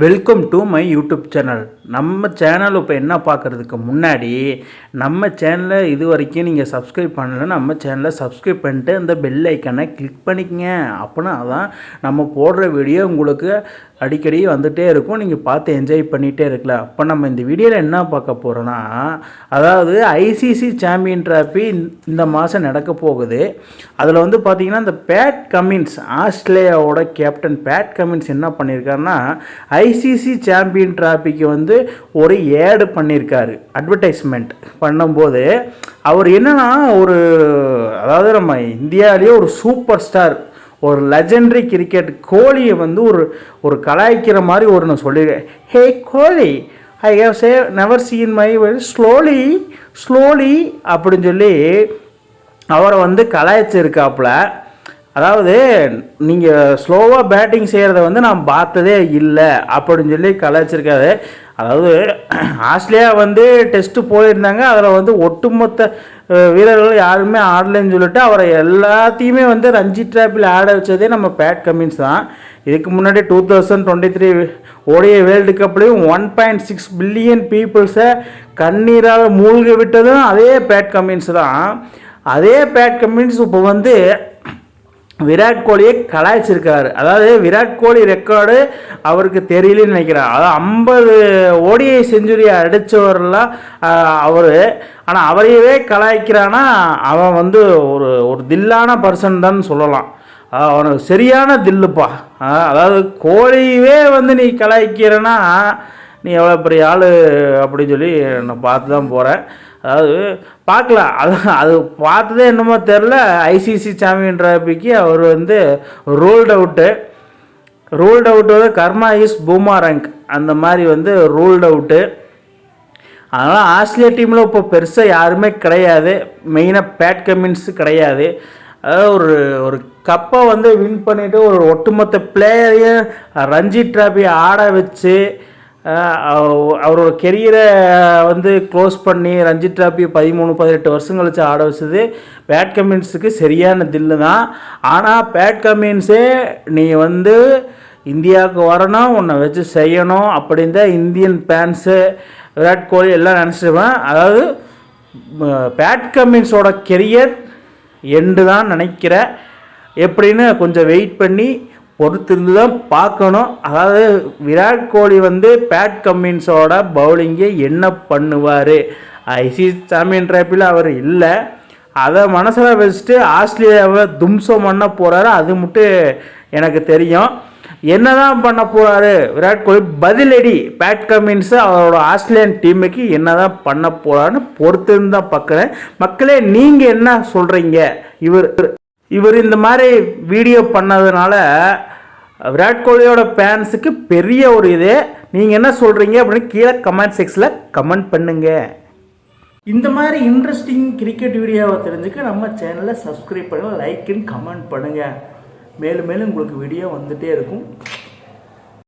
Welcome to my YouTube channel. நம்ம channel இப்போ என்ன பார்க்குறதுக்கு முன்னாடி நம்ம சேனலை இது வரைக்கும் நீங்கள் சப்ஸ்கிரைப் பண்ணலைன்னா நம்ம சேனலை சப்ஸ்கிரைப் பண்ணிட்டு அந்த பெல் ஐக்கனை கிளிக் பண்ணிக்கங்க. அப்படின்னா அதான் நம்ம போடுற வீடியோ உங்களுக்கு அடிக்கடி வந்துகிட்டே இருக்கும், நீங்கள் பார்த்து என்ஜாய் பண்ணிகிட்டே இருக்கலாம். அப்போ நம்ம இந்த வீடியோவில் என்ன பார்க்க போகிறோன்னா, அதாவது ஐசிசி சாம்பியன் டிராஃபி இந்த மாதம் நடக்க போகுது. அதில் வந்து பார்த்திங்கன்னா இந்த பேட் கமின்ஸ், ஆஸ்திரேலியாவோட கேப்டன் பேட் கமின்ஸ் என்ன பண்ணியிருக்காருன்னா, ஐசிசி சாம்பியன் டிராஃபிக்கு வந்து ஒரு ஏடு பண்ணியிருக்காரு. அட்வர்டைஸ்மெண்ட் பண்ணும்போது அவர் என்னன்னா அதாவது நம்ம இந்தியாவிலேயே ஒரு சூப்பர் ஸ்டார், ஒரு லெஜெண்டரி கிரிக்கெட் கோலியை வந்து ஒரு கலாய்க்கிற மாதிரி நான் சொல்லியிருக்கேன். Hey Kohli, I have never seen my slowly அப்படின்னு சொல்லி அவரை வந்து கலாய்ச்சிருக்காப்புல. அதாவது நீங்கள் ஸ்லோவாக பேட்டிங் செய்கிறத வந்து நான் பார்த்ததே இல்லை அப்படின்னு சொல்லி கலாய்ச்சிருக்காரு. அதாவது ஆஸ்திரேலியா வந்து டெஸ்ட்டு போயிருந்தாங்க, அதில் வந்து ஒட்டுமொத்த வீரர்கள் யாருமே ஆடலைன்னு சொல்லிட்டு அவரை எல்லாத்தையுமே வந்து ரஞ்சி டிராஃபியில் ஆட வச்சதே நம்ம பேட் கமின்ஸ் தான். இதுக்கு முன்னாடி 2023 ஓடிய வேர்ல்டு கப்லேயும் 1.6 பில்லியன் பீப்புள்ஸை கண்ணீரால் மூழ்க விட்டதும் அதே பேட் கமின்ஸ் தான். அதே பேட் கமின்ஸ் இப்போ வந்து விராட் கோலியை கலாய்ச்சிருக்காரு. அதாவது விராட் கோலி ரெக்கார்டு அவருக்கு தெரியலன்னு நினைக்கிறார். அதாவது 50 ஓடிஐ செஞ்சுரி அடித்தவரெல்லாம் அவர். ஆனால் அவரையவே கலாய்க்கிறான்னா அவன் வந்து ஒரு தில்லான பர்சன் தான் சொல்லலாம். அவனுக்கு சரியான தில்லுப்பா. அதாவது கோலியவே வந்து நீ கலாய்க்கிறன்னா நீ எவ்வளோ பெரிய ஆள் அப்படின்னு சொல்லி நான் பார்த்து தான் போகிறேன். அதாவது பார்க்கலாம், அது பார்த்ததே என்னமோ தெரில. ஐசிசி சாம்பியன் டிராஃபிக்கு அவர் வந்து ரூல்ட் அவுட்டு வந்து கர்மா இஸ் பூமாரங் அந்த மாதிரி வந்து ரூல்ட் அவுட்டு. அதனால் ஆஸ்திரேலியா டீமில் இப்போ பெருசாக யாருமே கிடையாது, மெயினாக பேட் கமின்ஸ் கிடையாது. அதாவது ஒரு கப்பை வந்து வின் பண்ணிவிட்டு ஒரு ஒட்டுமொத்த பிளேயரையும் ரஞ்சி டிராஃபி ஆட வச்சு அவரோட கெரியரை வந்து க்ளோஸ் பண்ணி ரஞ்சி டிராஃபி 13-18 வருஷம் கழிச்சு ஆட வச்சது பேட் கமின்ஸுக்கு சரியான தில்லு தான். ஆனால் பேட் கமின்ஸே நீ வந்து இந்தியாவுக்கு வரணும், உன்னை வச்சு செய்யணும் அப்படின்னு தான் இந்தியன் ஃபேன்ஸு விராட் கோலி எல்லாம் நினச்சிருவேன். அதாவது பேட் கமின்ஸோட கெரியர் எண்டு தான் நினைக்கிறேன். எப்படின்னு கொஞ்சம் வெயிட் பண்ணி பொறுத்திருந்து தான் பார்க்கணும். அதாவது விராட் கோலி வந்து பேட் கமின்ஸோட பவுலிங்கை என்ன பண்ணுவார், ஐசிசி சாம்பியன் டிராஃபியில் அவர் இல்லை, அதை மனசில் வச்சுட்டு ஆஸ்திரேலியாவை தும்சம் பண்ண போகிறாரு. அது மட்டும் எனக்கு தெரியும். என்ன தான் பண்ண போகிறாரு விராட் கோலி, பதிலடி பேட் கமின்ஸு அவரோட ஆஸ்திரேலியன் டீமுக்கு என்ன தான் பண்ண போகிறாருன்னு பொறுத்திருந்து தான் பார்க்குறேன். மக்களே, நீங்கள் என்ன சொல்கிறீங்க? இவர் இந்த மாதிரி வீடியோ பண்ணதுனால விராட் கோலியோட ஃபேன்ஸுக்கு பெரிய ஒரு இது. நீங்கள் என்ன சொல்கிறீங்க அப்படின்னு கீழே கமெண்ட் செக்ஷனில் கமெண்ட் பண்ணுங்கள். இந்த மாதிரி இன்ட்ரெஸ்டிங் கிரிக்கெட் வீடியோவை தெரிஞ்சுக்க நம்ம சேனலை சப்ஸ்கிரைப் பண்ணுங்கள், லைக் அண்ட் கமெண்ட் பண்ணுங்கள். மேலும் உங்களுக்கு வீடியோ வந்துகிட்டே இருக்கும்.